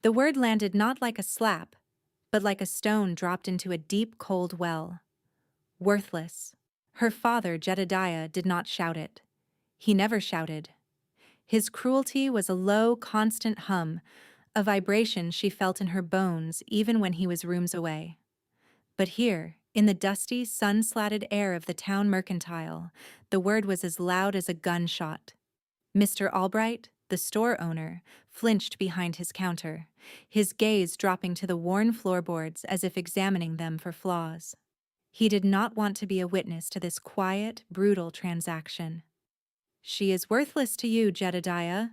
The word landed not like a slap, but like a stone dropped into a deep, cold well. Worthless. Her father, Jedediah, did not shout it. He never shouted. His cruelty was a low, constant hum, a vibration she felt in her bones even when he was rooms away. But here, in the dusty, sun-slatted air of the town mercantile, the word was as loud as a gunshot. Mr. Albright, the store owner, flinched behind his counter, his gaze dropping to the worn floorboards as if examining them for flaws. He did not want to be a witness to this quiet, brutal transaction. "She is worthless to you, Jedediah,"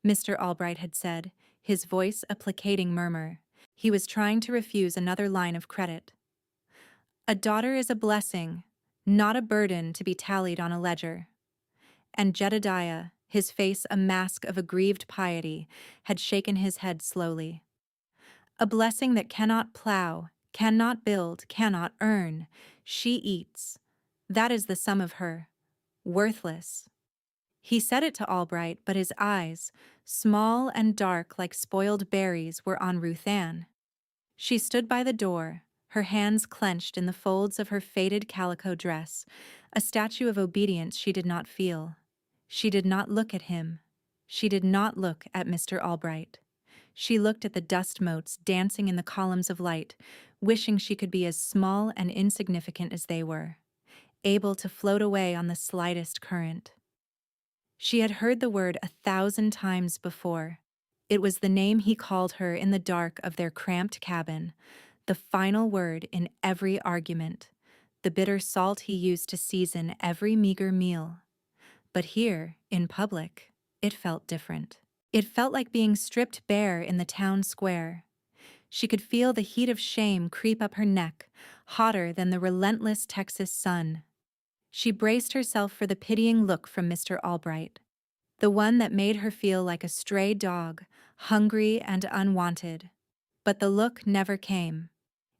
Mr. Albright had said, his voice a placating murmur. He was trying to refuse another line of credit. "A daughter is a blessing, not a burden to be tallied on a ledger." And Jedediah, his face a mask of aggrieved piety, had shaken his head slowly. "A blessing that cannot plow, cannot build, cannot earn. She eats. That is the sum of her. Worthless." He said it to Albright, but his eyes, small and dark like spoiled berries, were on Ruth Ann. She stood by the door, her hands clenched in the folds of her faded calico dress, a statue of obedience she did not feel. She did not look at him. She did not look at Mr. Albright. She looked at the dust motes dancing in the columns of light, wishing she could be as small and insignificant as they were, able to float away on the slightest current. She had heard the word 1,000 times before. It was the name he called her in the dark of their cramped cabin, the final word in every argument, the bitter salt he used to season every meager meal. But here, in public, it felt different. It felt like being stripped bare in the town square. She could feel the heat of shame creep up her neck, hotter than the relentless Texas sun. She braced herself for the pitying look from Mr. Albright, the one that made her feel like a stray dog, hungry and unwanted. But the look never came.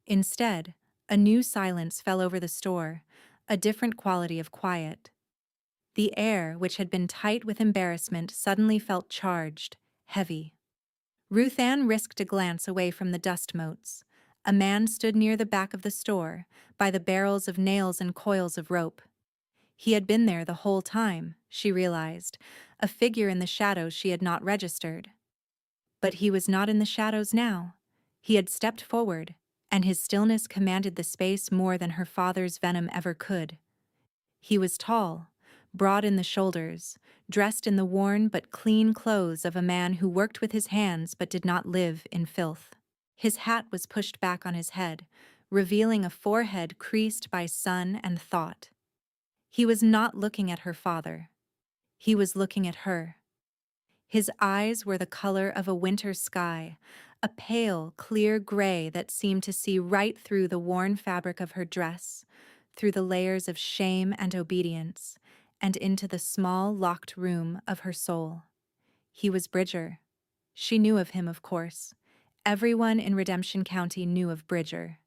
Instead, a new silence fell over the store, a different quality of quiet. The air, which had been tight with embarrassment, suddenly felt charged, heavy. Ruth Ann risked a glance away from the dust motes. A man stood near the back of the store, by the barrels of nails and coils of rope. He had been there the whole time, she realized, a figure in the shadows she had not registered. But he was not in the shadows now. He had stepped forward, and his stillness commanded the space more than her father's venom ever could. He was tall, broad in the shoulders, dressed in the worn but clean clothes of a man who worked with his hands but did not live in filth. His hat was pushed back on his head, revealing a forehead creased by sun and thought. He was not looking at her father. He was looking at her. His eyes were the color of a winter sky, a pale, clear gray that seemed to see right through the worn fabric of her dress, through the layers of shame and obedience, and into the small, locked room of her soul. He was Bridger. She knew of him, of course. Everyone in Redemption County knew of Bridger.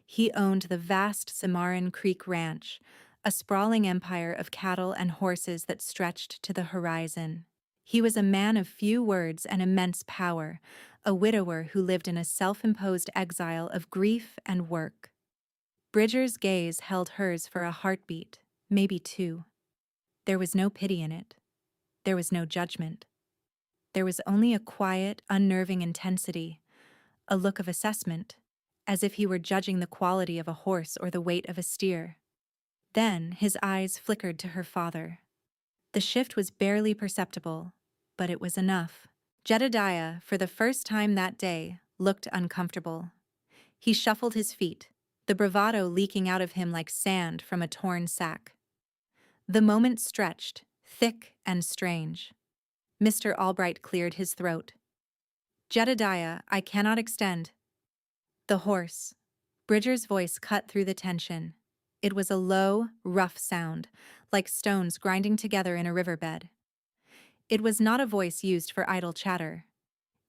He owned the vast Cimarron Creek Ranch, a sprawling empire of cattle and horses that stretched to the horizon. He was a man of few words and immense power, a widower who lived in a self-imposed exile of grief and work. Bridger's gaze held hers for a heartbeat, maybe two. There was no pity in it. There was no judgment. There was only a quiet, unnerving intensity, a look of assessment, as if he were judging the quality of a horse or the weight of a steer. Then his eyes flickered to her father. The shift was barely perceptible, but it was enough. Jedediah, for the first time that day, looked uncomfortable. He shuffled his feet, the bravado leaking out of him like sand from a torn sack. The moment stretched, thick and strange. Mr. Albright cleared his throat. "Jedediah, I cannot extend." The horse. Bridger's voice cut through the tension. It was a low, rough sound, like stones grinding together in a riverbed. It was not a voice used for idle chatter.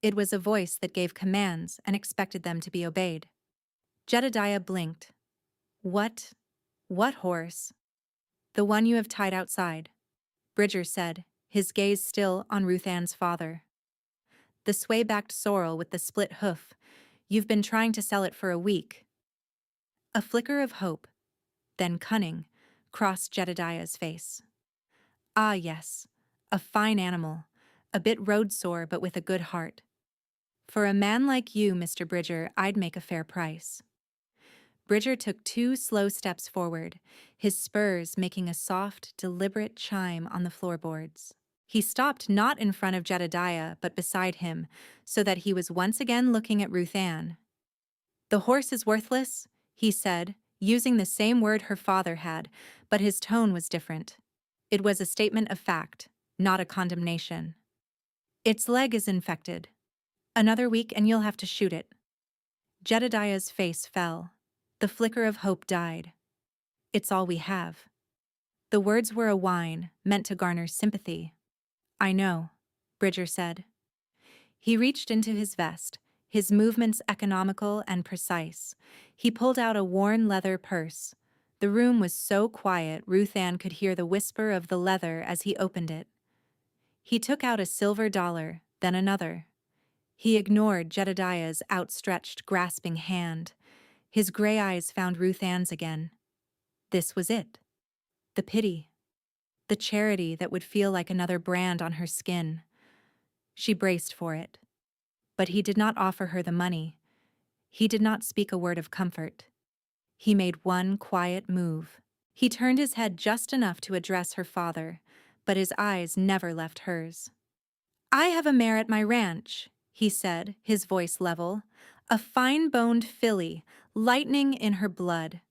It was a voice that gave commands and expected them to be obeyed. Jedediah blinked. What horse?" "The one you have tied outside," Bridger said, his gaze still on Ruth Ann's father. The sway-backed sorrel with the split hoof. You've been trying to sell it for a week. A flicker of hope, then cunning, crossed Jedediah's face. Ah, yes. A fine animal. A bit road-sore but with a good heart. For a man like you, Mr. Bridger, I'd make a fair price. Bridger took 2 slow steps forward, his spurs making a soft, deliberate chime on the floorboards. He stopped not in front of Jedediah but beside him, so that he was once again looking at Ruth Ann. "The horse is worthless," he said, using the same word her father had, but his tone was different. It was a statement of fact, not a condemnation. "Its leg is infected. Another week and you'll have to shoot it." Jedediah's face fell. The flicker of hope died. "It's all we have." The words were a whine, meant to garner sympathy. "I know," Bridger said. He reached into his vest, his movements economical and precise. He pulled out a worn leather purse. The room was so quiet Ruth Ann could hear the whisper of the leather as he opened it. He took out a silver dollar, then another. He ignored Jedediah's outstretched, grasping hand. His gray eyes found Ruth Ann's again. This was it. The pity. The charity that would feel like another brand on her skin. She braced for it. But he did not offer her the money. He did not speak a word of comfort. He made one quiet move. He turned his head just enough to address her father, but his eyes never left hers. "I have a mare at my ranch," he said, his voice level. "A fine-boned filly, lightning in her blood.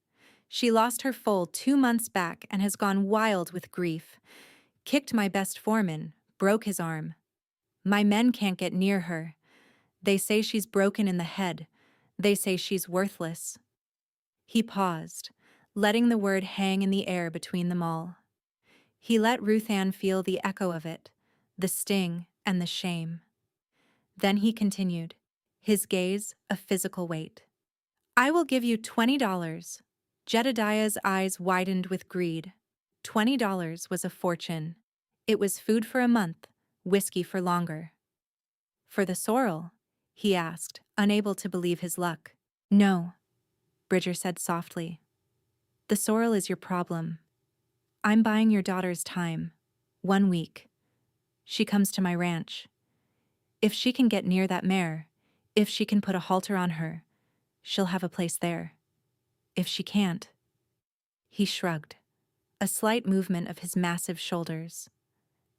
She lost her foal 2 months back and has gone wild with grief. Kicked my best foreman, broke his arm. My men can't get near her. They say she's broken in the head. They say she's worthless." He paused, letting the word hang in the air between them all. He let Ruth Ann feel the echo of it, the sting and the shame. Then he continued, his gaze a physical weight. "I will give you $20. Jedediah's eyes widened with greed. $20 was a fortune. It was food for a month, whiskey for longer. "For the sorrel?" he asked, unable to believe his luck. "No," Bridger said softly. "The sorrel is your problem. I'm buying your daughter's time. 1 week. She comes to my ranch. If she can get near that mare, if she can put a halter on her, she'll have a place there. If she can't..." He shrugged, a slight movement of his massive shoulders.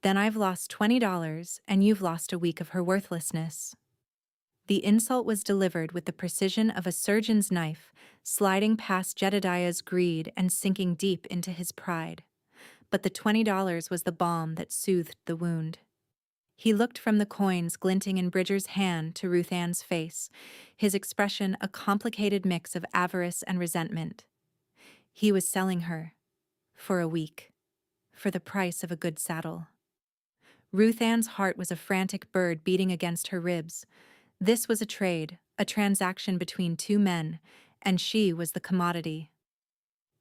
"Then I've lost $20 and you've lost a week of her worthlessness." The insult was delivered with the precision of a surgeon's knife, sliding past Jedediah's greed and sinking deep into his pride. But the $20 was the balm that soothed the wound. He looked from the coins glinting in Bridger's hand to Ruth Ann's face, his expression a complicated mix of avarice and resentment. He was selling her. For a week. For the price of a good saddle. Ruth Ann's heart was a frantic bird beating against her ribs. This was a trade, a transaction between 2 men, and she was the commodity.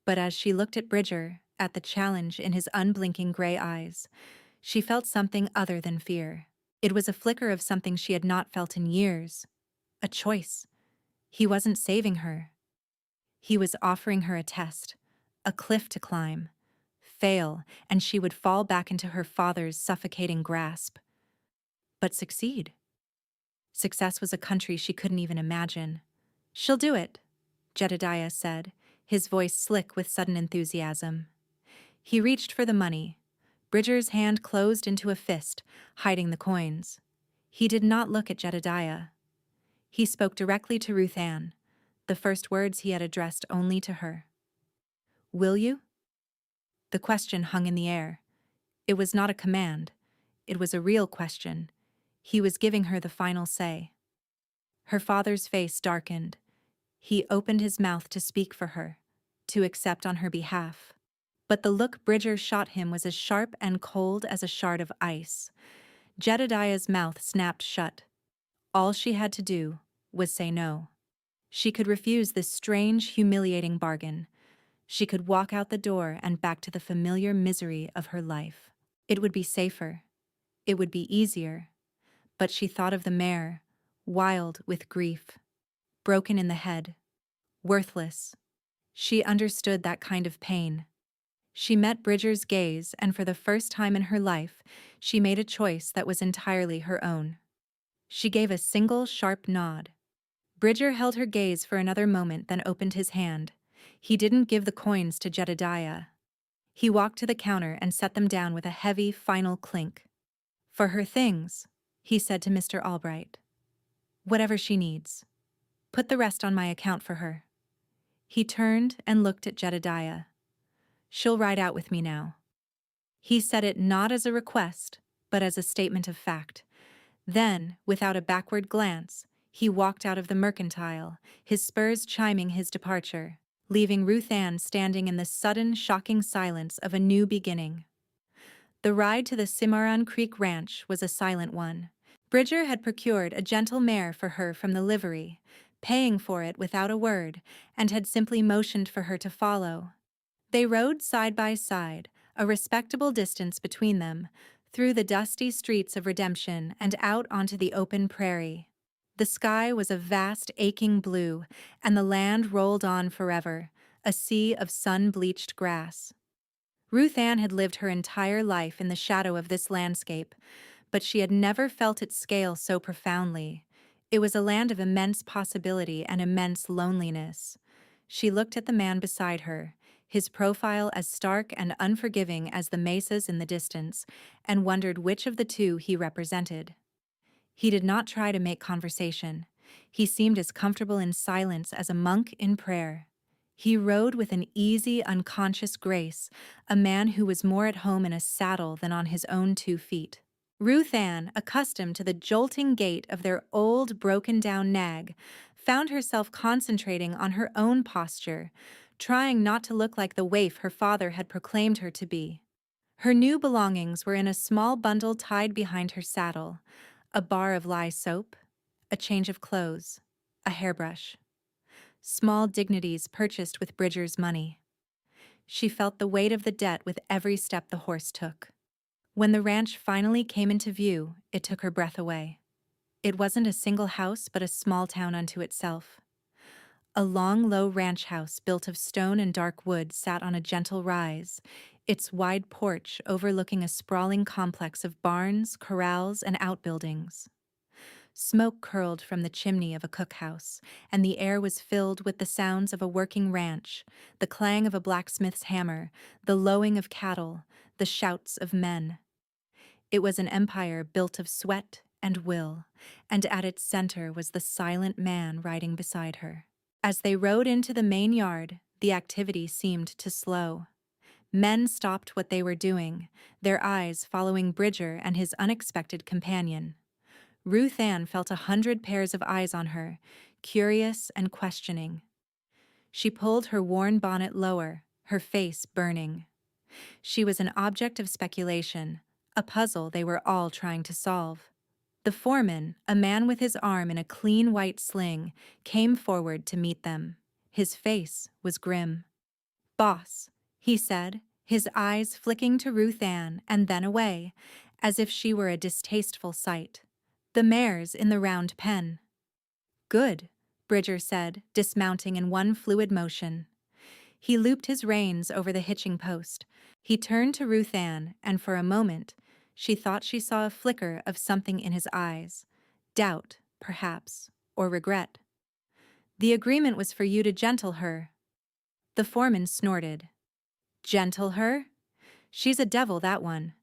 But as she looked at Bridger, at the challenge in his unblinking gray eyes, she felt something other than fear. It was a flicker of something she had not felt in years. A choice. He wasn't saving her. He was offering her a test, a cliff to climb. Fail, and she would fall back into her father's suffocating grasp. But succeed. Success was a country she couldn't even imagine. "She'll do it," Jedediah said, his voice slick with sudden enthusiasm. He reached for the money. Bridger's hand closed into a fist, hiding the coins. He did not look at Jedediah. He spoke directly to Ruth Ann, the first words he had addressed only to her. "Will you?" The question hung in the air. It was not a command. It was a real question. He was giving her the final say. Her father's face darkened. He opened his mouth to speak for her, to accept on her behalf. But the look Bridger shot him was as sharp and cold as a shard of ice. Jedediah's mouth snapped shut. All she had to do was say no. She could refuse this strange, humiliating bargain. She could walk out the door and back to the familiar misery of her life. It would be safer. It would be easier. But she thought of the mare, wild with grief, broken in the head, worthless. She understood that kind of pain. She met Bridger's gaze, and for the first time in her life, she made a choice that was entirely her own. She gave a single sharp nod. Bridger held her gaze for another moment, then opened his hand. He didn't give the coins to Jedediah. He walked to the counter and set them down with a heavy, final clink. "For her things," he said to Mr. Albright. "Whatever she needs. Put the rest on my account for her." He turned and looked at Jedediah. "She'll ride out with me now." He said it not as a request, but as a statement of fact. Then, without a backward glance, he walked out of the mercantile, his spurs chiming his departure, leaving Ruth Ann standing in the sudden, shocking silence of a new beginning. The ride to the Cimarron Creek Ranch was a silent one. Bridger had procured a gentle mare for her from the livery, paying for it without a word, and had simply motioned for her to follow. They rode side by side, a respectable distance between them, through the dusty streets of Redemption and out onto the open prairie. The sky was a vast, aching blue, and the land rolled on forever, a sea of sun-bleached grass. Ruth Ann had lived her entire life in the shadow of this landscape, but she had never felt its scale so profoundly. It was a land of immense possibility and immense loneliness. She looked at the man beside her, his profile as stark and unforgiving as the mesas in the distance, and wondered which of the two he represented. He did not try to make conversation. He seemed as comfortable in silence as a monk in prayer. He rode with an easy, unconscious grace, a man who was more at home in a saddle than on his own 2 feet. Ruth Ann, accustomed to the jolting gait of their old, broken-down nag, found herself concentrating on her own posture, trying not to look like the waif her father had proclaimed her to be. Her new belongings were in a small bundle tied behind her saddle: a bar of lye soap, a change of clothes, a hairbrush. Small dignities purchased with Bridger's money. She felt the weight of the debt with every step the horse took. When the ranch finally came into view, it took her breath away. It wasn't a single house, but a small town unto itself. A long, low ranch house built of stone and dark wood sat on a gentle rise, its wide porch overlooking a sprawling complex of barns, corrals, and outbuildings. Smoke curled from the chimney of a cookhouse, and the air was filled with the sounds of a working ranch, the clang of a blacksmith's hammer, the lowing of cattle, the shouts of men. It was an empire built of sweat and will, and at its center was the silent man riding beside her. As they rode into the main yard, the activity seemed to slow. Men stopped what they were doing, their eyes following Bridger and his unexpected companion. Ruth Ann felt 100 pairs of eyes on her, curious and questioning. She pulled her worn bonnet lower, her face burning. She was an object of speculation, a puzzle they were all trying to solve. The foreman, a man with his arm in a clean white sling, came forward to meet them. His face was grim. "Boss," he said, his eyes flicking to Ruth Ann and then away, as if she were a distasteful sight. "The mare's in the round pen." "Good," Bridger said, dismounting in one fluid motion. He looped his reins over the hitching post. He turned to Ruth Ann, and for a moment, she thought she saw a flicker of something in his eyes. Doubt, perhaps, or regret. "The agreement was for you to gentle her." The foreman snorted. "Gentle her? She's a devil, that one.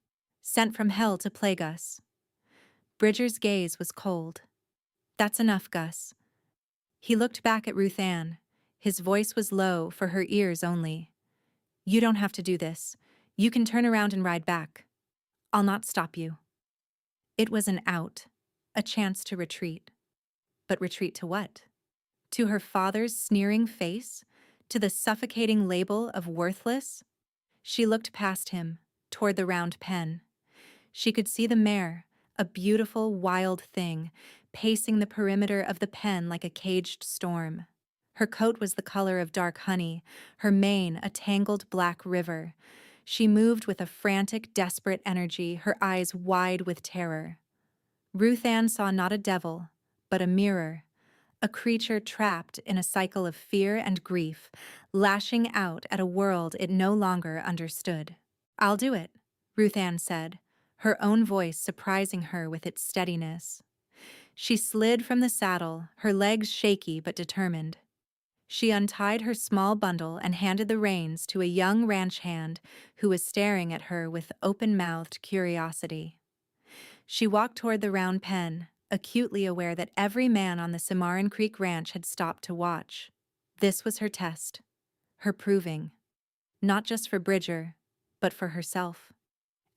Sent from hell to plague us." Bridger's gaze was cold. "That's enough, Gus." He looked back at Ruth Ann. His voice was low, for her ears only. "You don't have to do this. You can turn around and ride back. I'll not stop you." It was an out, a chance to retreat. But retreat to what? To her father's sneering face? To the suffocating label of worthless? She looked past him, toward the round pen. She could see the mare, a beautiful, wild thing, pacing the perimeter of the pen like a caged storm. Her coat was the color of dark honey, her mane a tangled black river. She moved with a frantic, desperate energy, her eyes wide with terror. Ruth Ann saw not a devil, but a mirror, a creature trapped in a cycle of fear and grief, lashing out at a world it no longer understood. "I'll do it," Ruth Ann said, her own voice surprising her with its steadiness. She slid from the saddle, her legs shaky but determined. She untied her small bundle and handed the reins to a young ranch hand who was staring at her with open-mouthed curiosity. She walked toward the round pen, acutely aware that every man on the Cimarron Creek Ranch had stopped to watch. This was her test, her proving, not just for Bridger, but for herself.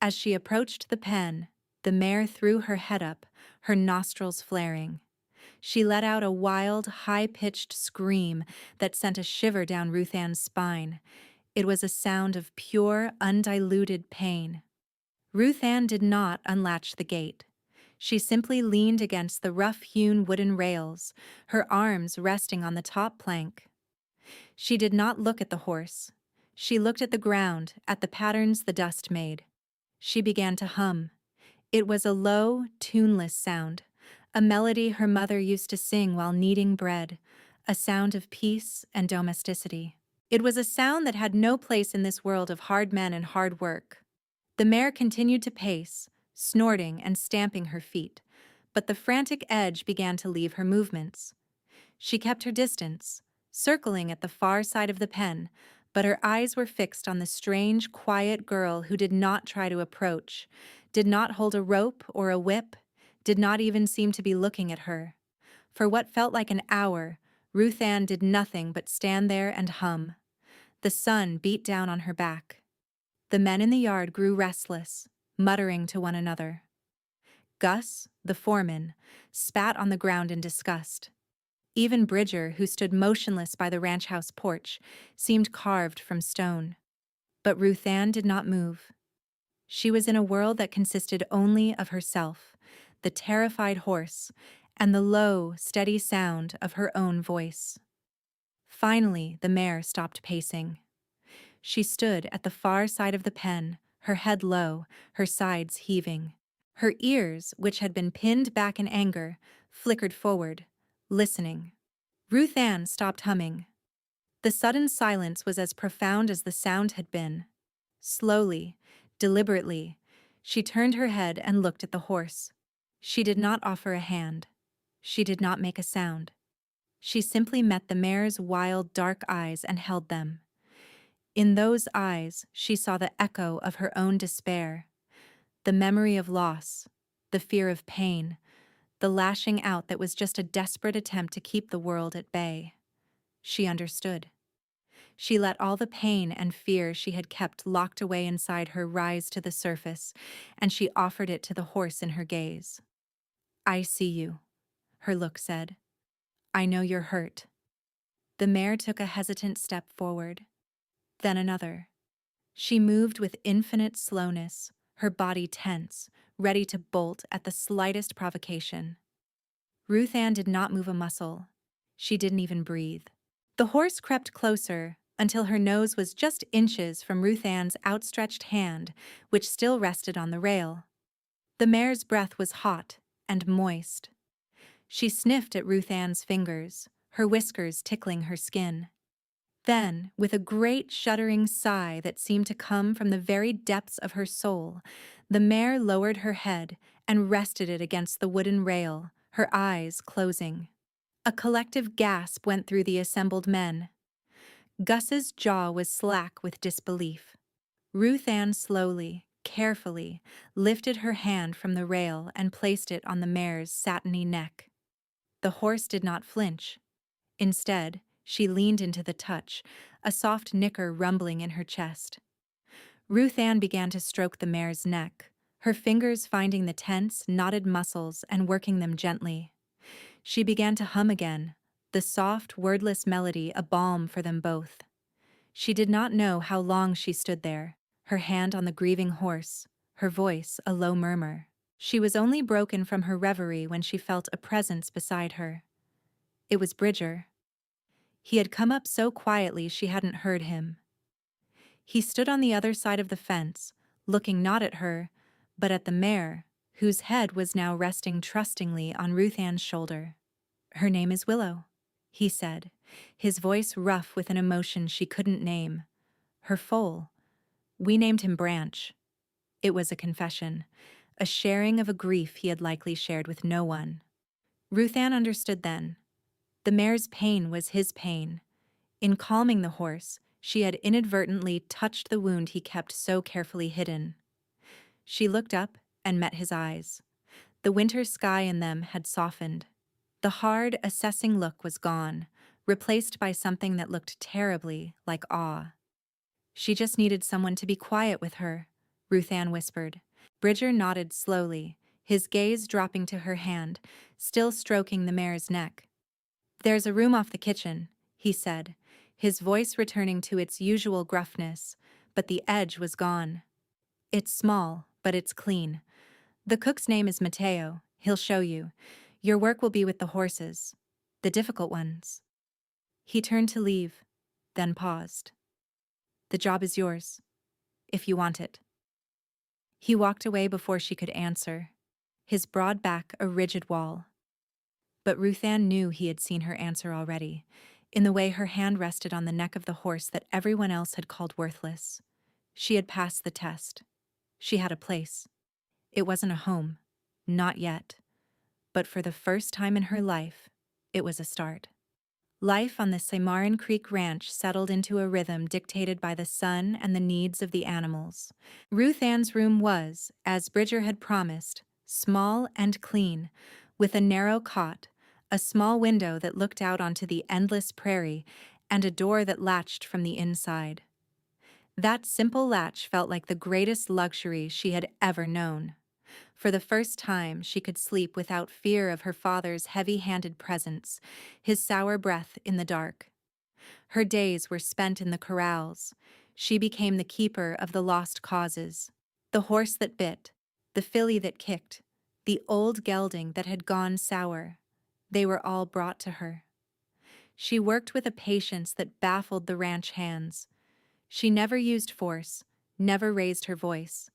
As she approached the pen, the mare threw her head up, her nostrils flaring. She let out a wild, high-pitched scream that sent a shiver down Ruth Ann's spine. It was a sound of pure, undiluted pain. Ruth Ann did not unlatch the gate. She simply leaned against the rough-hewn wooden rails, her arms resting on the top plank. She did not look at the horse. She looked at the ground, at the patterns the dust made. She began to hum. It was a low, tuneless sound, a melody her mother used to sing while kneading bread, a sound of peace and domesticity. It was a sound that had no place in this world of hard men and hard work. The mare continued to pace, snorting and stamping her feet, but the frantic edge began to leave her movements. She kept her distance, circling at the far side of the pen, but her eyes were fixed on the strange, quiet girl who did not try to approach, did not hold a rope or a whip, did not even seem to be looking at her. For what felt like an hour, Ruth Ann did nothing but stand there and hum. The sun beat down on her back. The men in the yard grew restless, muttering to one another. Gus, the foreman, spat on the ground in disgust. Even Bridger, who stood motionless by the ranch house porch, seemed carved from stone. But Ruth Ann did not move. She was in a world that consisted only of herself, the terrified horse, and the low, steady sound of her own voice. Finally, the mare stopped pacing. She stood at the far side of the pen, her head low, her sides heaving. Her ears, which had been pinned back in anger, flickered forward, listening. Ruth Ann stopped humming. The sudden silence was as profound as the sound had been. Slowly, deliberately, she turned her head and looked at the horse. She did not offer a hand. She did not make a sound. She simply met the mare's wild, dark eyes and held them. In those eyes, she saw the echo of her own despair, the memory of loss, the fear of pain, the lashing out that was just a desperate attempt to keep the world at bay. She understood. She let all the pain and fear she had kept locked away inside her rise to the surface, and she offered it to the horse in her gaze. "I see you," her look said. "I know you're hurt." The mare took a hesitant step forward, then another. She moved with infinite slowness, her body tense, ready to bolt at the slightest provocation. Ruth Ann did not move a muscle. She didn't even breathe. The horse crept closer until her nose was just inches from Ruth Ann's outstretched hand, which still rested on the rail. The mare's breath was hot and moist. She sniffed at Ruth Ann's fingers, her whiskers tickling her skin. Then, with a great shuddering sigh that seemed to come from the very depths of her soul, the mare lowered her head and rested it against the wooden rail, her eyes closing. A collective gasp went through the assembled men. Gus's jaw was slack with disbelief. Ruth Ann slowly, carefully, lifted her hand from the rail and placed it on the mare's satiny neck. The horse did not flinch. Instead, she leaned into the touch, a soft nicker rumbling in her chest. Ruth Ann began to stroke the mare's neck, her fingers finding the tense, knotted muscles and working them gently. She began to hum again, the soft, wordless melody a balm for them both. She did not know how long she stood there, her hand on the grieving horse, her voice a low murmur. She was only broken from her reverie when she felt a presence beside her. It was Bridger. He had come up so quietly she hadn't heard him. He stood on the other side of the fence, looking not at her, but at the mare, whose head was now resting trustingly on Ruth Ann's shoulder. "Her name is Willow," he said, his voice rough with an emotion she couldn't name. "Her foal. We named him Branch." It was a confession, a sharing of a grief he had likely shared with no one. Ruth Ann understood then. The mare's pain was his pain. In calming the horse, she had inadvertently touched the wound he kept so carefully hidden. She looked up and met his eyes. The winter sky in them had softened. The hard, assessing look was gone, replaced by something that looked terribly like awe. "She just needed someone to be quiet with her," Ruth Ann whispered. Bridger nodded slowly, his gaze dropping to her hand, still stroking the mare's neck. "There's a room off the kitchen," he said, his voice returning to its usual gruffness, but the edge was gone. "It's small, but it's clean. The cook's name is Mateo. He'll show you. Your work will be with the horses. The difficult ones." He turned to leave, then paused. "The job is yours, if you want it." He walked away before she could answer, his broad back a rigid wall. But Ruth Ann knew he had seen her answer already, in the way her hand rested on the neck of the horse that everyone else had called worthless. She had passed the test. She had a place. It wasn't a home, not yet. But for the first time in her life, it was a start. Life on the Cimarron Creek Ranch settled into a rhythm dictated by the sun and the needs of the animals. Ruth Ann's room was, as Bridger had promised, small and clean, with a narrow cot, a small window that looked out onto the endless prairie, and a door that latched from the inside. That simple latch felt like the greatest luxury she had ever known. For the first time, she could sleep without fear of her father's heavy-handed presence, his sour breath in the dark. Her days were spent in the corrals. She became the keeper of the lost causes. The horse that bit, the filly that kicked, the old gelding that had gone sour. They were all brought to her. She worked with a patience that baffled the ranch hands. She never used force, never raised her voice.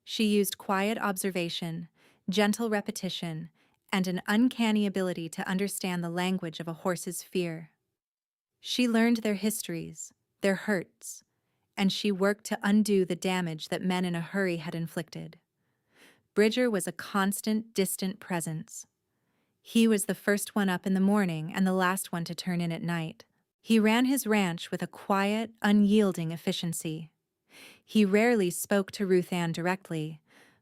She used quiet observation, gentle repetition, and an uncanny ability to understand the language of a horse's fear. She learned their histories, their hurts, and she worked to undo the damage that men in a hurry had inflicted. Bridger was a constant, distant presence. He was the first one up in the morning and the last one to turn in at night. He ran his ranch with a quiet, unyielding efficiency. He rarely spoke to Ruth Ann directly,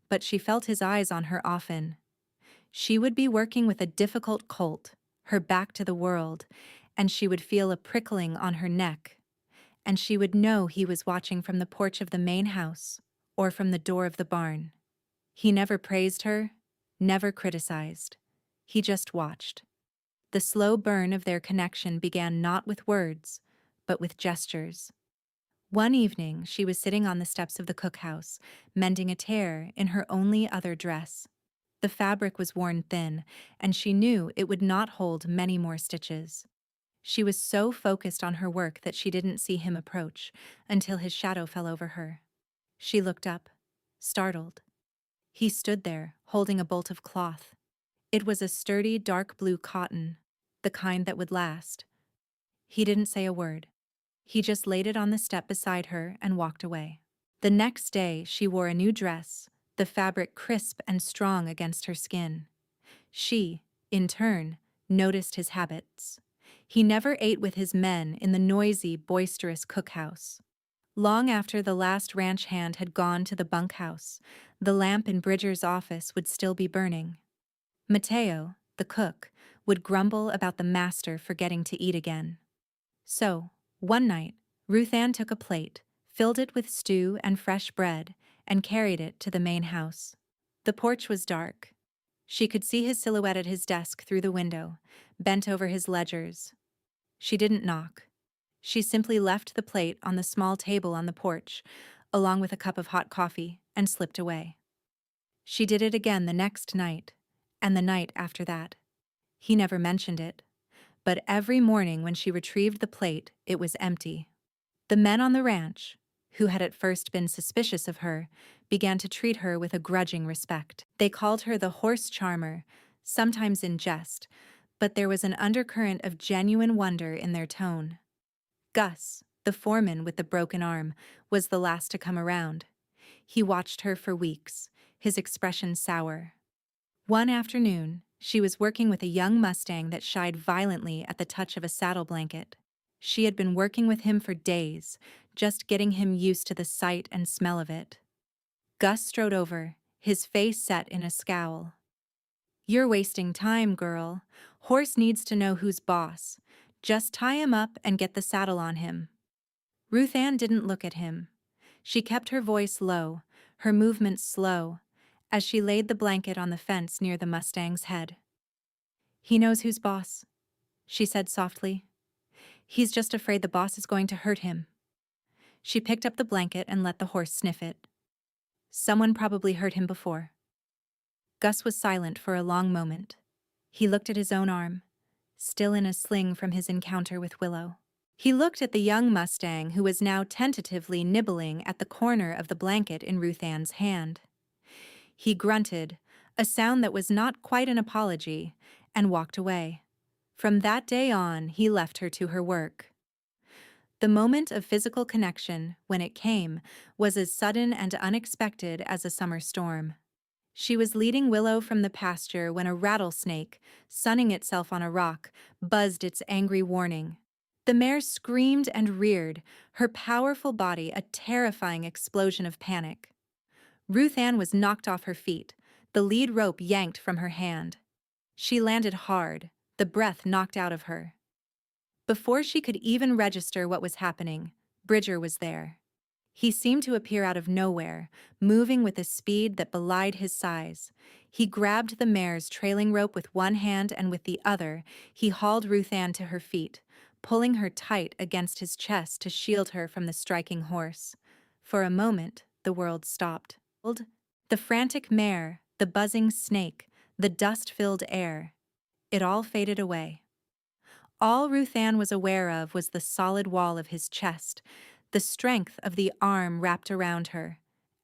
but she felt his eyes on her often. She would be working with a difficult colt, her back to the world, and she would feel a prickling on her neck, and she would know he was watching from the porch of the main house or from the door of the barn. He never praised her, never criticized. He just watched. The slow burn of their connection began not with words, but with gestures. One evening, she was sitting on the steps of the cookhouse, mending a tear in her only other dress. The fabric was worn thin, and she knew it would not hold many more stitches. She was so focused on her work that she didn't see him approach until his shadow fell over her. She looked up, startled. He stood there, holding a bolt of cloth. It was a sturdy, dark blue cotton, the kind that would last. He didn't say a word. He just laid it on the step beside her and walked away. The next day, she wore a new dress, the fabric crisp and strong against her skin. She, in turn, noticed his habits. He never ate with his men in the noisy, boisterous cookhouse. Long after the last ranch hand had gone to the bunkhouse, the lamp in Bridger's office would still be burning. Mateo, the cook, would grumble about the master forgetting to eat again. So, one night, Ruth Ann took a plate, filled it with stew and fresh bread, and carried it to the main house. The porch was dark. She could see his silhouette at his desk through the window, bent over his ledgers. She didn't knock. She simply left the plate on the small table on the porch, along with a cup of hot coffee, and slipped away. She did it again the next night, and the night after that. He never mentioned it. But every morning when she retrieved the plate, it was empty. The men on the ranch, who had at first been suspicious of her, began to treat her with a grudging respect. They called her the horse charmer, sometimes in jest, but there was an undercurrent of genuine wonder in their tone. Gus, the foreman with the broken arm, was the last to come around. He watched her for weeks, his expression sour. One afternoon, she was working with a young Mustang that shied violently at the touch of a saddle blanket. She had been working with him for days, just getting him used to the sight and smell of it. Gus strode over, his face set in a scowl. "You're wasting time, girl. Horse needs to know who's boss. Just tie him up and get the saddle on him." Ruth Ann didn't look at him. She kept her voice low, her movements slow, as she laid the blanket on the fence near the Mustang's head. "He knows who's boss," she said softly. "He's just afraid the boss is going to hurt him." She picked up the blanket and let the horse sniff it. "Someone probably hurt him before." Gus was silent for a long moment. He looked at his own arm, still in a sling from his encounter with Willow. He looked at the young Mustang who was now tentatively nibbling at the corner of the blanket in Ruth Ann's hand. He grunted, a sound that was not quite an apology, and walked away. From that day on, he left her to her work. The moment of physical connection, when it came, was as sudden and unexpected as a summer storm. She was leading Willow from the pasture when a rattlesnake, sunning itself on a rock, buzzed its angry warning. The mare screamed and reared, her powerful body a terrifying explosion of panic. Ruth Ann was knocked off her feet, the lead rope yanked from her hand. She landed hard, the breath knocked out of her. Before she could even register what was happening, Bridger was there. He seemed to appear out of nowhere, moving with a speed that belied his size. He grabbed the mare's trailing rope with one hand and with the other, he hauled Ruth Ann to her feet, pulling her tight against his chest to shield her from the striking horse. For a moment, the world stopped. The frantic mare, the buzzing snake, the dust-filled air. It all faded away. All Ruth Ann was aware of was the solid wall of his chest, the strength of the arm wrapped around her,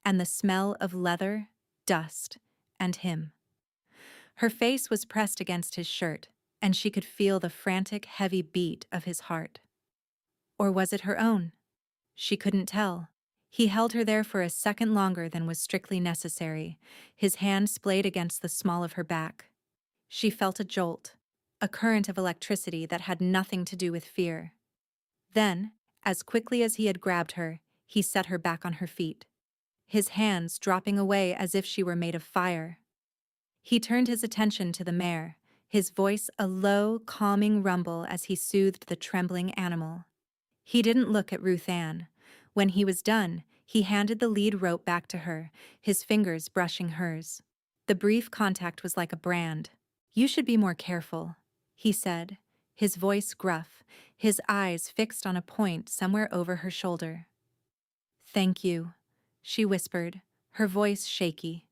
and the smell of leather, dust, and him. Her face was pressed against his shirt, and she could feel the frantic, heavy beat of his heart. Or was it her own? She couldn't tell. He held her there for a second longer than was strictly necessary, his hand splayed against the small of her back. She felt a jolt, a current of electricity that had nothing to do with fear. Then, as quickly as he had grabbed her, he set her back on her feet, his hands dropping away as if she were made of fire. He turned his attention to the mare, his voice a low, calming rumble as he soothed the trembling animal. He didn't look at Ruth Ann. When he was done, he handed the lead rope back to her, his fingers brushing hers. The brief contact was like a brand. "You should be more careful," he said, his voice gruff, his eyes fixed on a point somewhere over her shoulder. "Thank you," she whispered, her voice shaky.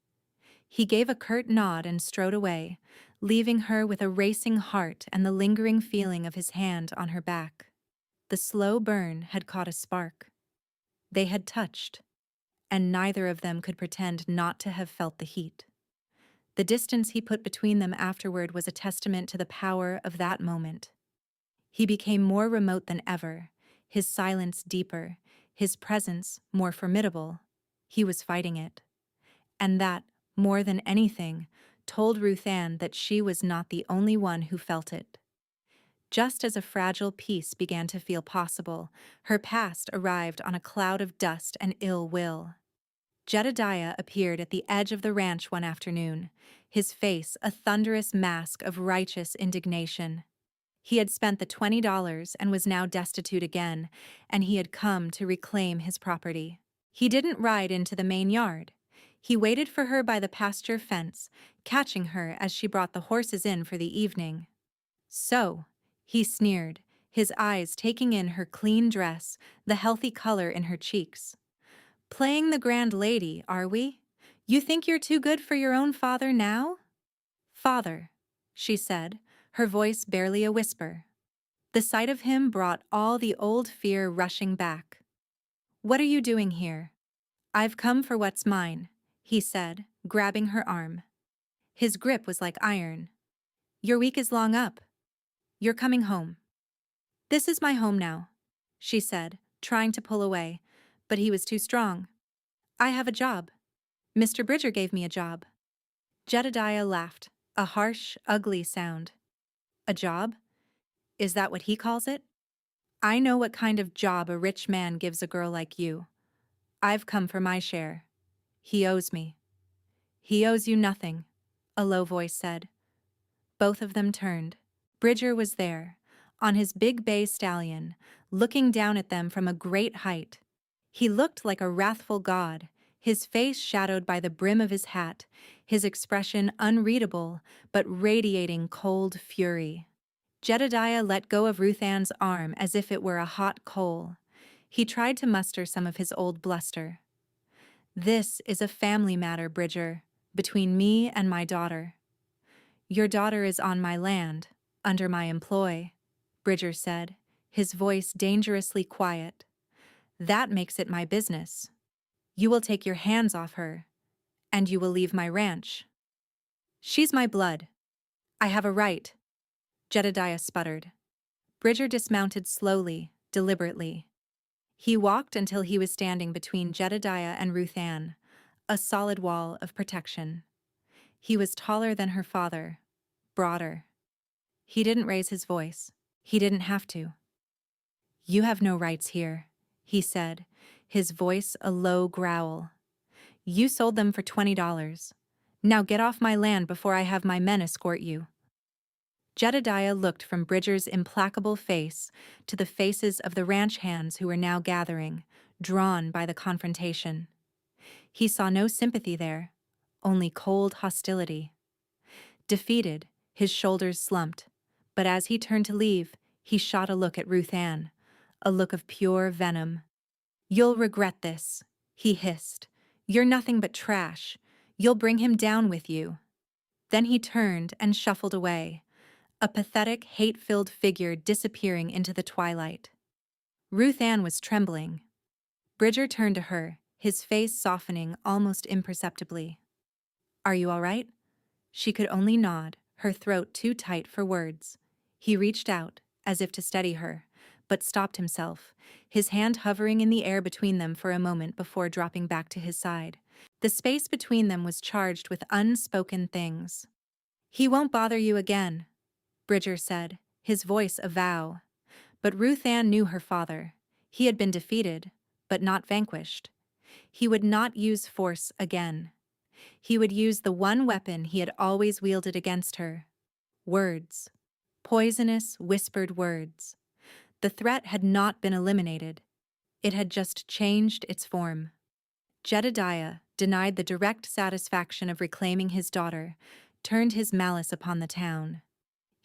He gave a curt nod and strode away, leaving her with a racing heart and the lingering feeling of his hand on her back. The slow burn had caught a spark. They had touched, and neither of them could pretend not to have felt the heat. The distance he put between them afterward was a testament to the power of that moment. He became more remote than ever, his silence deeper, his presence more formidable. He was fighting it. And that, more than anything, told Ruth Ann that she was not the only one who felt it. Just as a fragile peace began to feel possible, her past arrived on a cloud of dust and ill will. Jedediah appeared at the edge of the ranch one afternoon, his face a thunderous mask of righteous indignation. He had spent the $20 and was now destitute again, and he had come to reclaim his property. He didn't ride into the main yard. He waited for her by the pasture fence, catching her as she brought the horses in for the evening. "So," he sneered, his eyes taking in her clean dress, the healthy color in her cheeks. "Playing the grand lady, are we? You think you're too good for your own father now?" "Father," she said, her voice barely a whisper. The sight of him brought all the old fear rushing back. What are you doing here? I've come for what's mine, he said, grabbing her arm. His grip was like iron. Your week is long up. You're coming home. This is my home now, she said, trying to pull away, but he was too strong. I have a job. Mr. Bridger gave me a job. Jedediah laughed, a harsh, ugly sound. A job? Is that what he calls it? I know what kind of job a rich man gives a girl like you. I've come for my share. He owes me. He owes you nothing, a low voice said. Both of them turned. Bridger was there, on his big bay stallion, looking down at them from a great height. He looked like a wrathful god, his face shadowed by the brim of his hat, his expression unreadable but radiating cold fury. Jedediah let go of Ruth Ann's arm as if it were a hot coal. He tried to muster some of his old bluster. This is a family matter, Bridger, between me and my daughter. Your daughter is on my land, under my employ, Bridger said, his voice dangerously quiet. That makes it my business. You will take your hands off her, and you will leave my ranch. She's my blood. I have a right, Jedediah sputtered. Bridger dismounted slowly, deliberately. He walked until he was standing between Jedediah and Ruth Ann, a solid wall of protection. He was taller than her father, broader. He didn't raise his voice. He didn't have to. You have no rights here, he said, his voice a low growl. You sold them for $20. Now get off my land before I have my men escort you. Jedediah looked from Bridger's implacable face to the faces of the ranch hands who were now gathering, drawn by the confrontation. He saw no sympathy there, only cold hostility. Defeated, his shoulders slumped, but as he turned to leave, he shot a look at Ruth Ann, a look of pure venom. You'll regret this, he hissed. You're nothing but trash. You'll bring him down with you. Then he turned and shuffled away, a pathetic, hate-filled figure disappearing into the twilight. Ruth Ann was trembling. Bridger turned to her, his face softening almost imperceptibly. Are you all right? She could only nod, her throat too tight for words. He reached out, as if to steady her, but stopped himself, his hand hovering in the air between them for a moment before dropping back to his side. The space between them was charged with unspoken things. He won't bother you again, Bridger said, his voice a vow. But Ruth Ann knew her father. He had been defeated, but not vanquished. He would not use force again. He would use the one weapon he had always wielded against her. Words. Poisonous, whispered words. The threat had not been eliminated. It had just changed its form. Jedediah, denied the direct satisfaction of reclaiming his daughter, turned his malice upon the town.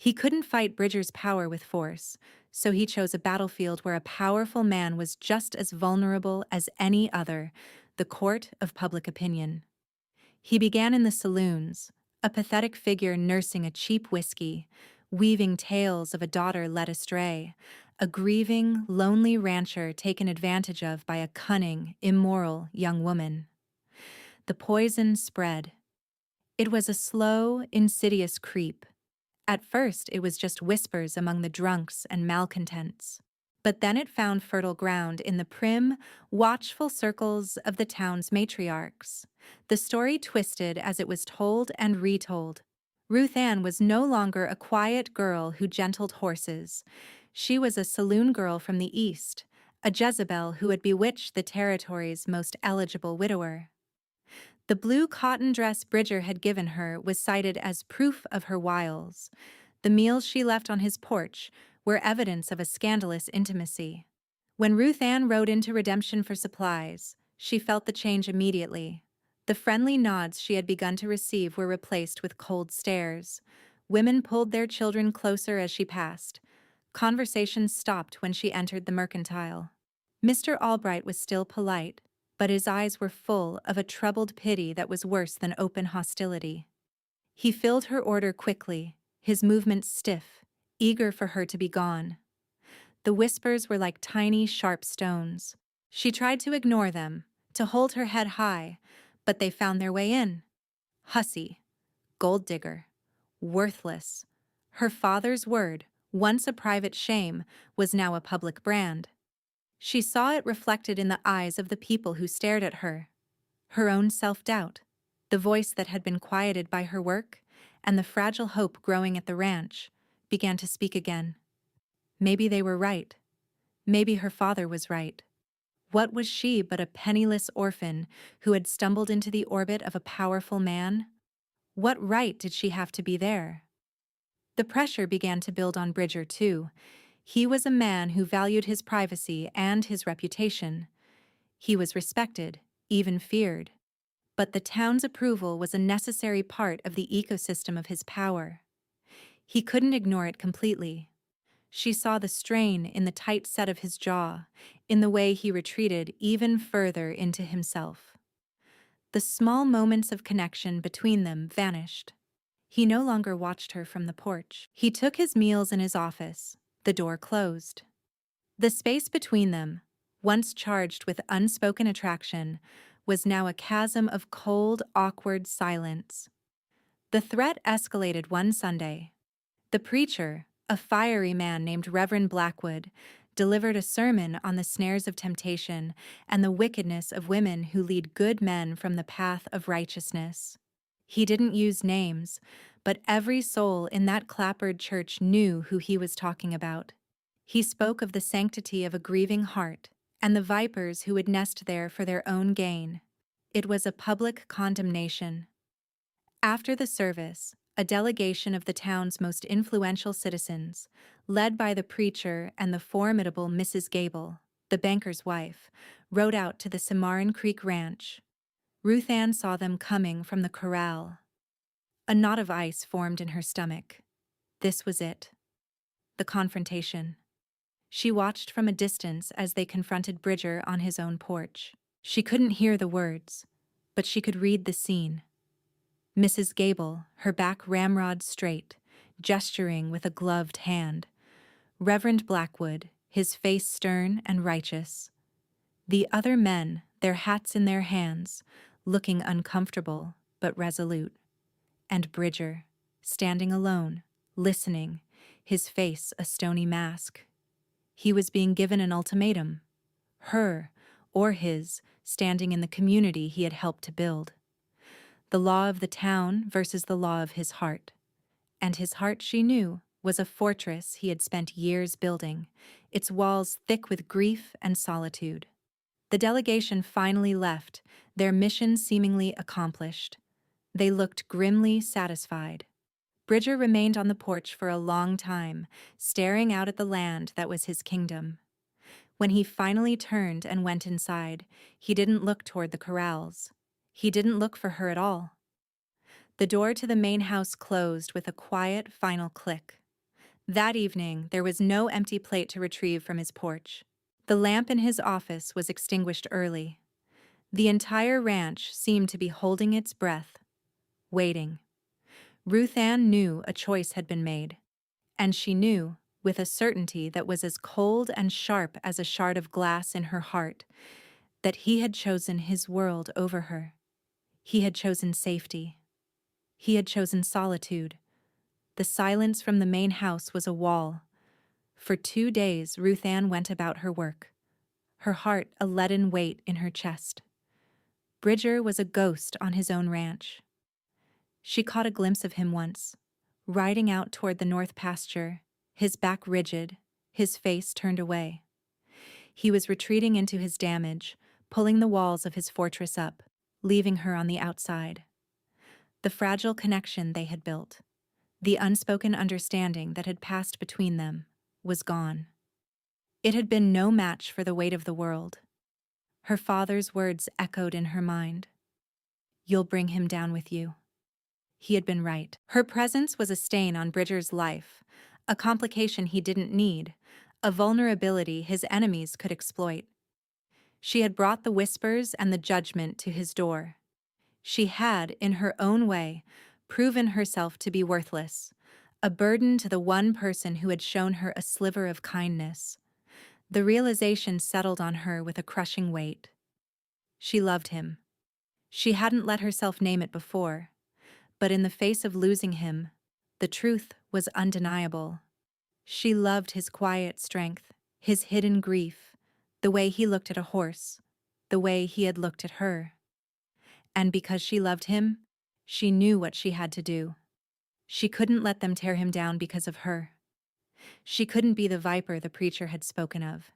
He couldn't fight Bridger's power with force, so he chose a battlefield where a powerful man was just as vulnerable as any other, the court of public opinion. He began in the saloons, a pathetic figure nursing a cheap whiskey, weaving tales of a daughter led astray, a grieving, lonely rancher taken advantage of by a cunning, immoral young woman. The poison spread. It was a slow, insidious creep. At first, it was just whispers among the drunks and malcontents. But then it found fertile ground in the prim, watchful circles of the town's matriarchs. The story twisted as it was told and retold. Ruth Ann was no longer a quiet girl who gentled horses. She was a saloon girl from the East, a Jezebel who had bewitched the territory's most eligible widower. The blue cotton dress Bridger had given her was cited as proof of her wiles. The meals she left on his porch were evidence of a scandalous intimacy. When Ruth Ann rode into Redemption for supplies, she felt the change immediately. The friendly nods she had begun to receive were replaced with cold stares. Women pulled their children closer as she passed. Conversations stopped when she entered the mercantile. Mr. Albright was still polite, but his eyes were full of a troubled pity that was worse than open hostility. He filled her order quickly, his movements stiff, eager for her to be gone. The whispers were like tiny, sharp stones. She tried to ignore them, to hold her head high, but they found their way in. Hussy, gold digger, worthless. Her father's word, once a private shame, was now a public brand. She saw it reflected in the eyes of the people who stared at her. Her own self-doubt, the voice that had been quieted by her work, and the fragile hope growing at the ranch, began to speak again. Maybe they were right. Maybe her father was right. What was she but a penniless orphan who had stumbled into the orbit of a powerful man? What right did she have to be there? The pressure began to build on Bridger, too. He was a man who valued his privacy and his reputation. He was respected, even feared. But the town's approval was a necessary part of the ecosystem of his power. He couldn't ignore it completely. She saw the strain in the tight set of his jaw, in the way he retreated even further into himself. The small moments of connection between them vanished. He no longer watched her from the porch. He took his meals in his office, the door closed. The space between them, once charged with unspoken attraction, was now a chasm of cold, awkward silence. The threat escalated one Sunday. The preacher, a fiery man named Reverend Blackwood, delivered a sermon on the snares of temptation and the wickedness of women who lead good men from the path of righteousness. He didn't use names, but every soul in that clapboard church knew who he was talking about. He spoke of the sanctity of a grieving heart and the vipers who would nest there for their own gain. It was a public condemnation. After the service, a delegation of the town's most influential citizens, led by the preacher and the formidable Mrs. Gable, the banker's wife, rode out to the Cimarron Creek Ranch. Ruth Ann saw them coming from the corral. A knot of ice formed in her stomach. This was it. The confrontation. She watched from a distance as they confronted Bridger on his own porch. She couldn't hear the words, but she could read the scene. Mrs. Gable, her back ramrod straight, gesturing with a gloved hand. Reverend Blackwood, his face stern and righteous. The other men, their hats in their hands, looking uncomfortable but resolute. And Bridger, standing alone, listening, his face a stony mask. He was being given an ultimatum. Her, or his, standing in the community he had helped to build. The law of the town versus the law of his heart. And his heart, she knew, was a fortress he had spent years building, its walls thick with grief and solitude. The delegation finally left, their mission seemingly accomplished. They looked grimly satisfied. Bridger remained on the porch for a long time, staring out at the land that was his kingdom. When he finally turned and went inside, he didn't look toward the corrals. He didn't look for her at all. The door to the main house closed with a quiet, final click. That evening, there was no empty plate to retrieve from his porch. The lamp in his office was extinguished early. The entire ranch seemed to be holding its breath, waiting. Ruth Ann knew a choice had been made, and she knew, with a certainty that was as cold and sharp as a shard of glass in her heart, that he had chosen his world over her. He had chosen safety. He had chosen solitude. The silence from the main house was a wall. For 2 days, Ruth Ann went about her work, her heart a leaden weight in her chest. Bridger was a ghost on his own ranch. She caught a glimpse of him once, riding out toward the north pasture, his back rigid, his face turned away. He was retreating into his damage, pulling the walls of his fortress up, leaving her on the outside. The fragile connection they had built, the unspoken understanding that had passed between them, was gone. It had been no match for the weight of the world. Her father's words echoed in her mind. "You'll bring him down with you." He had been right. Her presence was a stain on Bridger's life, a complication he didn't need, a vulnerability his enemies could exploit. She had brought the whispers and the judgment to his door. She had, in her own way, proven herself to be worthless, a burden to the one person who had shown her a sliver of kindness. The realization settled on her with a crushing weight. She loved him. She hadn't let herself name it before, but in the face of losing him, the truth was undeniable. She loved his quiet strength, his hidden grief, the way he looked at a horse, the way he had looked at her. And because she loved him, she knew what she had to do. She couldn't let them tear him down because of her. She couldn't be the viper the preacher had spoken of.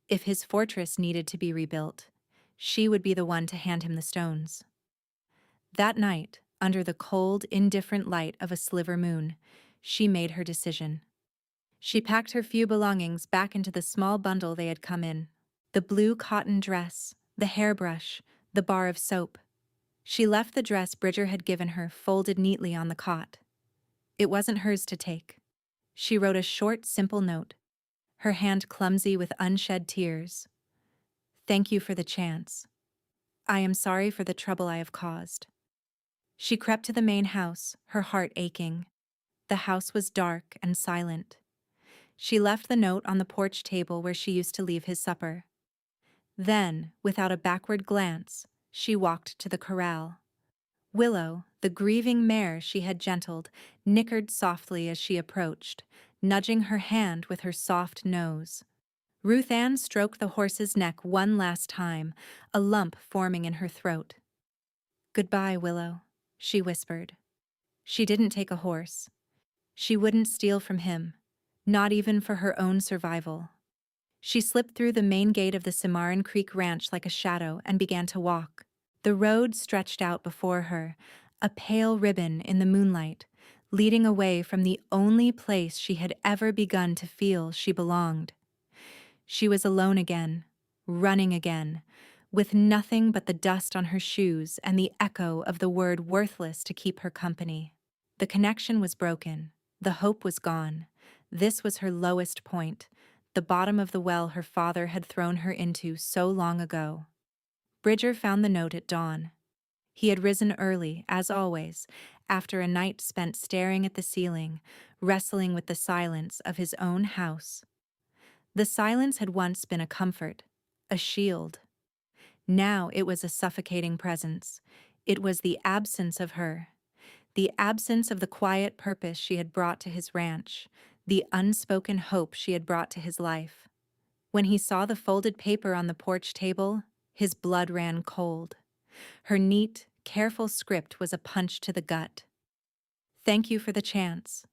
If his fortress needed to be rebuilt, she would be the one to hand him the stones. That night, under the cold, indifferent light of a sliver moon, she made her decision. She packed her few belongings back into the small bundle they had come in. The blue cotton dress, the hairbrush, the bar of soap. She left the dress Bridger had given her folded neatly on the cot. It wasn't hers to take. She wrote a short, simple note, her hand clumsy with unshed tears. "Thank you for the chance. I am sorry for the trouble I have caused." She crept to the main house, her heart aching. The house was dark and silent. She left the note on the porch table where she used to leave his supper. Then, without a backward glance, she walked to the corral. Willow, the grieving mare she had gentled, nickered softly as she approached, nudging her hand with her soft nose. Ruth Ann stroked the horse's neck one last time, a lump forming in her throat. "Goodbye, Willow," she whispered. She didn't take a horse. She wouldn't steal from him, not even for her own survival. She slipped through the main gate of the Cimarron Creek Ranch like a shadow and began to walk. The road stretched out before her, a pale ribbon in the moonlight, leading away from the only place she had ever begun to feel she belonged. She was alone again, running again, with nothing but the dust on her shoes and the echo of the word worthless to keep her company. The connection was broken. The hope was gone. This was her lowest point, the bottom of the well her father had thrown her into so long ago. Bridger found the note at dawn. He had risen early, as always, after a night spent staring at the ceiling, wrestling with the silence of his own house. The silence had once been a comfort, a shield. Now it was a suffocating presence. It was the absence of her, the absence of the quiet purpose she had brought to his ranch, the unspoken hope she had brought to his life. When he saw the folded paper on the porch table, his blood ran cold. Her neat, careful script was a punch to the gut. "Thank you for the chance.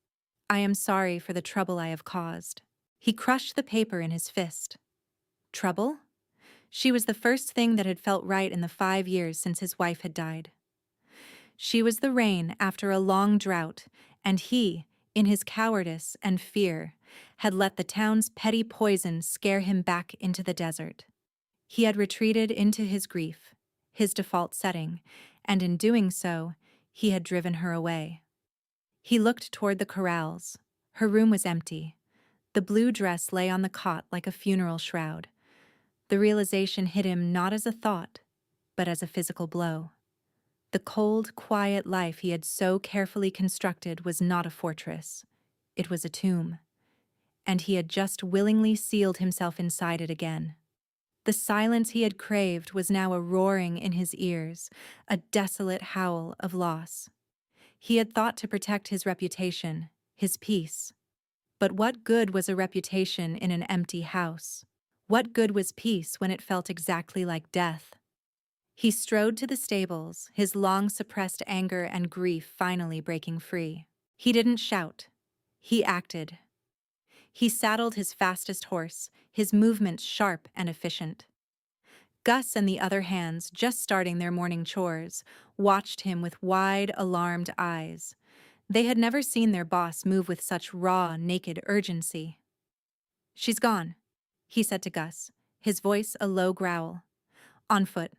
I am sorry for the trouble I have caused." He crushed the paper in his fist. Trouble? She was the first thing that had felt right in the 5 years since his wife had died. She was the rain after a long drought, and he, in his cowardice and fear, had let the town's petty poison scare him back into the desert. He had retreated into his grief, his default setting, and in doing so, he had driven her away. He looked toward the corrals. Her room was empty. The blue dress lay on the cot like a funeral shroud. The realization hit him not as a thought, but as a physical blow. The cold, quiet life he had so carefully constructed was not a fortress. It was a tomb. And he had just willingly sealed himself inside it again. The silence he had craved was now a roaring in his ears, a desolate howl of loss. He had thought to protect his reputation, his peace. But what good was a reputation in an empty house? What good was peace when it felt exactly like death? He strode to the stables, his long-suppressed anger and grief finally breaking free. He didn't shout. He acted. He saddled his fastest horse, his movements sharp and efficient. Gus and the other hands, just starting their morning chores, watched him with wide, alarmed eyes. They had never seen their boss move with such raw, naked urgency. "She's gone," he said to Gus, his voice a low growl. "On foot."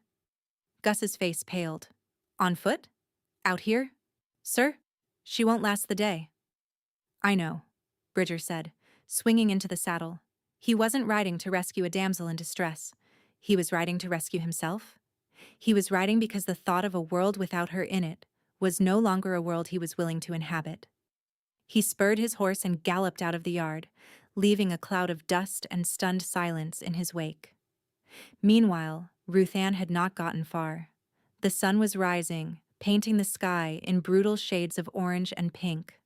Gus's face paled. "On foot? Out here? Sir? She won't last the day." "I know," Bridger said, swinging into the saddle. He wasn't riding to rescue a damsel in distress. He was riding to rescue himself. He was riding because the thought of a world without her in it was no longer a world he was willing to inhabit. He spurred his horse and galloped out of the yard, leaving a cloud of dust and stunned silence in his wake. Meanwhile, Ruth Ann had not gotten far. The sun was rising, painting the sky in brutal shades of orange and pink.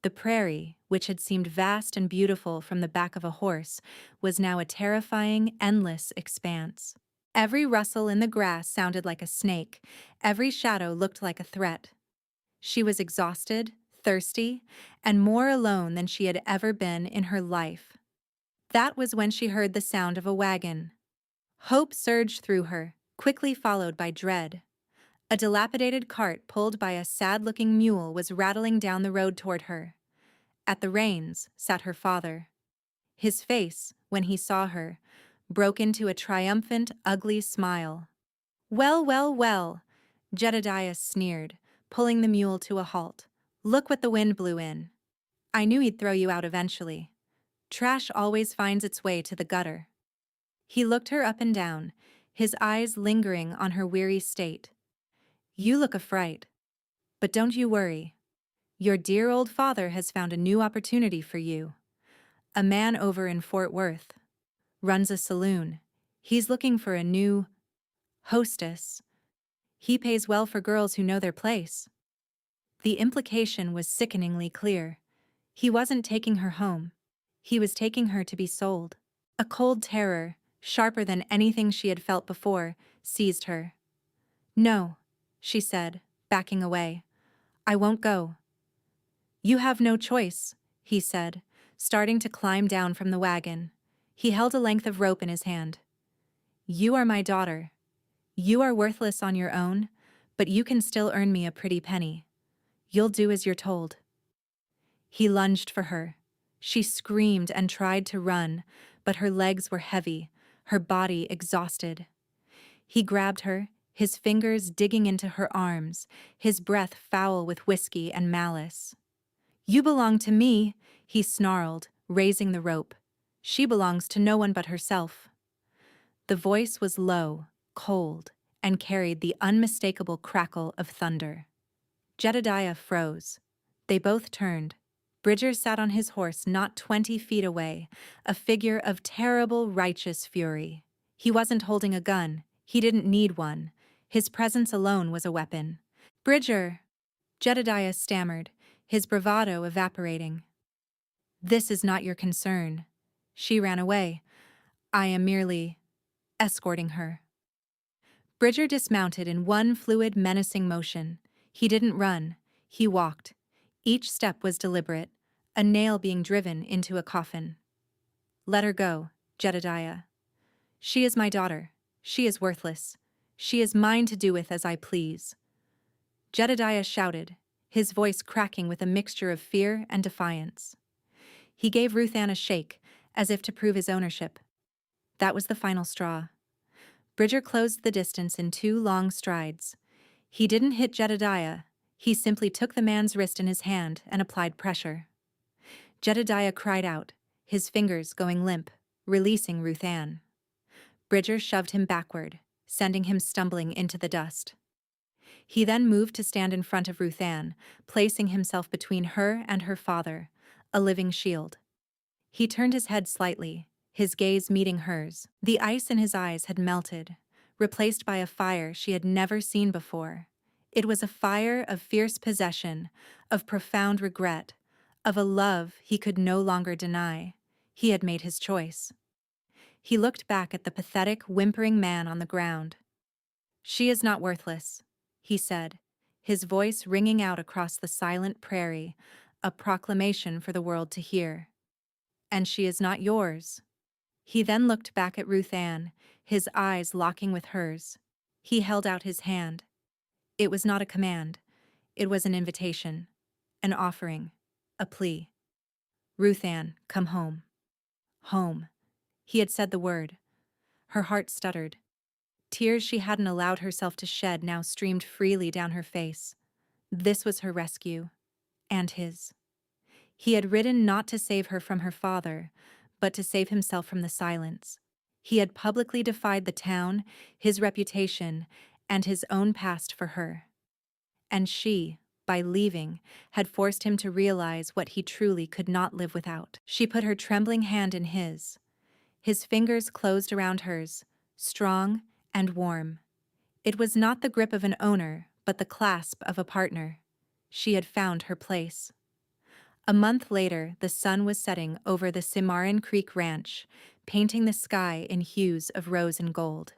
The prairie, which had seemed vast and beautiful from the back of a horse, was now a terrifying, endless expanse. Every rustle in the grass sounded like a snake, every shadow looked like a threat. She was exhausted, thirsty, and more alone than she had ever been in her life. That was when she heard the sound of a wagon. Hope surged through her, quickly followed by dread. A dilapidated cart pulled by a sad-looking mule was rattling down the road toward her. At the reins sat her father. His face, when he saw her, broke into a triumphant, ugly smile. "Well, well, well," Jedediah sneered, pulling the mule to a halt. "Look what the wind blew in. I knew he'd throw you out eventually. Trash always finds its way to the gutter." He looked her up and down, his eyes lingering on her weary state. "You look a fright. But don't you worry. Your dear old father has found a new opportunity for you. A man over in Fort Worth. Runs a saloon. He's looking for a new hostess. He pays well for girls who know their place." The implication was sickeningly clear. He wasn't taking her home. He was taking her to be sold. A cold terror, sharper than anything she had felt before, seized her. "No," she said, backing away. "I won't go." "You have no choice," he said, starting to climb down from the wagon. He held a length of rope in his hand. "You are my daughter. You are worthless on your own, but you can still earn me a pretty penny. You'll do as you're told." He lunged for her. She screamed and tried to run, but her legs were heavy, her body exhausted. He grabbed her, his fingers digging into her arms, his breath foul with whiskey and malice. "You belong to me," he snarled, raising the rope. "She belongs to no one but herself." The voice was low, cold, and carried the unmistakable crackle of thunder. Jedediah froze. They both turned. Bridger sat on his horse not 20 feet away, a figure of terrible, righteous fury. He wasn't holding a gun. He didn't need one. His presence alone was a weapon. "Bridger," Jedediah stammered, his bravado evaporating. "This is not your concern." She ran away. "I am merely escorting her." Bridger dismounted in one fluid, menacing motion. He didn't run. He walked. Each step was deliberate, a nail being driven into a coffin. "Let her go, Jedediah. She is my daughter. She is worthless. She is mine to do with as I please." Jedediah shouted, his voice cracking with a mixture of fear and defiance. He gave Ruth Ann a shake, as if to prove his ownership. That was the final straw. Bridger closed the distance in 2 long strides. He didn't hit Jedediah. He simply took the man's wrist in his hand and applied pressure. Jedediah cried out, his fingers going limp, releasing Ruth Ann. Bridger shoved him backward, sending him stumbling into the dust. He then moved to stand in front of Ruth Ann, placing himself between her and her father, a living shield. He turned his head slightly, his gaze meeting hers. The ice in his eyes had melted, replaced by a fire she had never seen before. It was a fire of fierce possession, of profound regret, of a love he could no longer deny. He had made his choice. He looked back at the pathetic, whimpering man on the ground. "She is not worthless," he said, his voice ringing out across the silent prairie, a proclamation for the world to hear. "And she is not yours." He then looked back at Ruth Ann, his eyes locking with hers. He held out his hand. It was not a command. It was an invitation, an offering, a plea. "Ruth Ann, come home." Home. He had said the word. Her heart stuttered. Tears she hadn't allowed herself to shed now streamed freely down her face. This was her rescue. And his. He had ridden not to save her from her father, but to save himself from the silence. He had publicly defied the town, his reputation, and his own past for her. And she by leaving, had forced him to realize what he truly could not live without. She put her trembling hand in his. His fingers closed around hers, strong and warm. It was not the grip of an owner, but the clasp of a partner. She had found her place. A month later, the sun was setting over the Cimarron Creek Ranch, painting the sky in hues of rose and gold.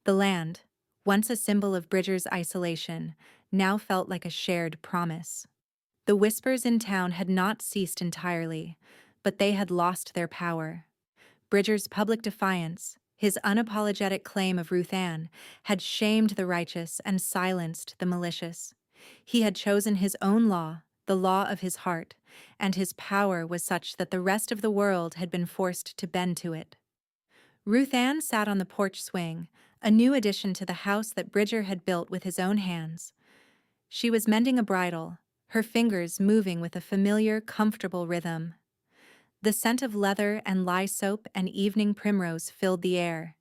The land, once a symbol of Bridger's isolation, now felt like a shared promise. The whispers in town had not ceased entirely, but they had lost their power. Bridger's public defiance, his unapologetic claim of Ruth Ann, had shamed the righteous and silenced the malicious. He had chosen his own law, the law of his heart, and his power was such that the rest of the world had been forced to bend to it. Ruth Ann sat on the porch swing, a new addition to the house that Bridger had built with his own hands. She was mending a bridle, her fingers moving with a familiar, comfortable rhythm. The scent of leather and lye soap and evening primrose filled the air.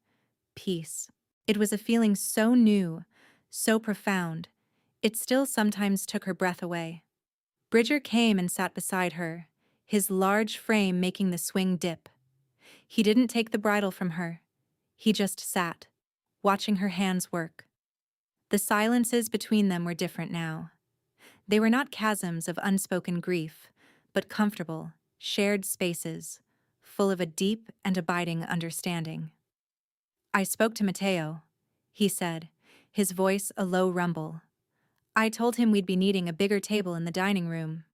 Peace. It was a feeling so new, so profound, it still sometimes took her breath away. Bridger came and sat beside her, his large frame making the swing dip. He didn't take the bridle from her. He just sat, watching her hands work. The silences between them were different now. They were not chasms of unspoken grief, but comfortable, shared spaces, full of a deep and abiding understanding. "I spoke to Mateo," he said, his voice a low rumble. "I told him we'd be needing a bigger table in the dining room."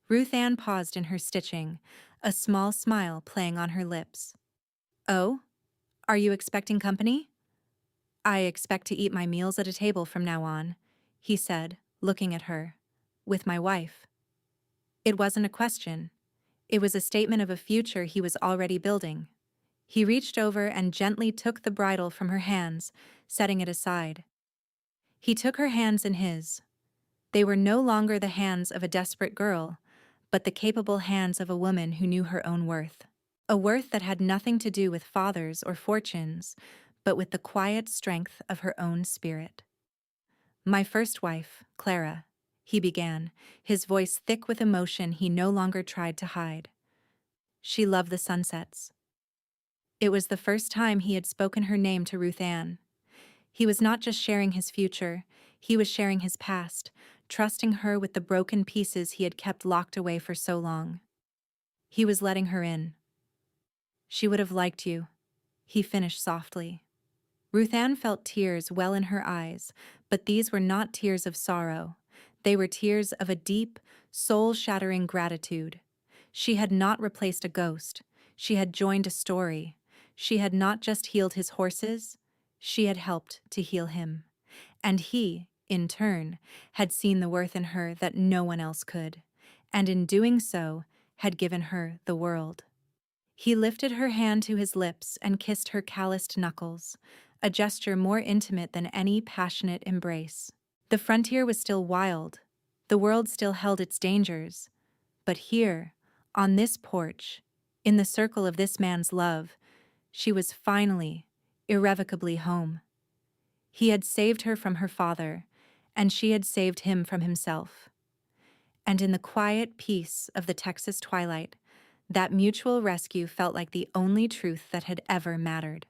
Ruth Ann paused in her stitching, a small smile playing on her lips. "Oh? Are you expecting company?" "I expect to eat my meals at a table from now on," he said, looking at her. "With my wife." It wasn't a question. It was a statement of a future he was already building. He reached over and gently took the bridle from her hands, setting it aside. He took her hands in his. They were no longer the hands of a desperate girl, but the capable hands of a woman who knew her own worth. A worth that had nothing to do with fathers or fortunes, but with the quiet strength of her own spirit. "My first wife, Clara," he began, his voice thick with emotion he no longer tried to hide. "She loved the sunsets." It was the first time he had spoken her name to Ruth Ann. He was not just sharing his future, he was sharing his past, trusting her with the broken pieces he had kept locked away for so long. He was letting her in. "She would have liked you," he finished softly. Ruth Ann felt tears well in her eyes, but these were not tears of sorrow. They were tears of a deep, soul-shattering gratitude. She had not replaced a ghost. She had joined a story. She had not just healed his horses, she had helped to heal him. And he, in turn, had seen the worth in her that no one else could, and in doing so, had given her the world. He lifted her hand to his lips and kissed her calloused knuckles, a gesture more intimate than any passionate embrace. The frontier was still wild. The world still held its dangers. But here, on this porch, in the circle of this man's love, she was finally, irrevocably home. He had saved her from her father, and she had saved him from himself. And in the quiet peace of the Texas twilight, that mutual rescue felt like the only truth that had ever mattered.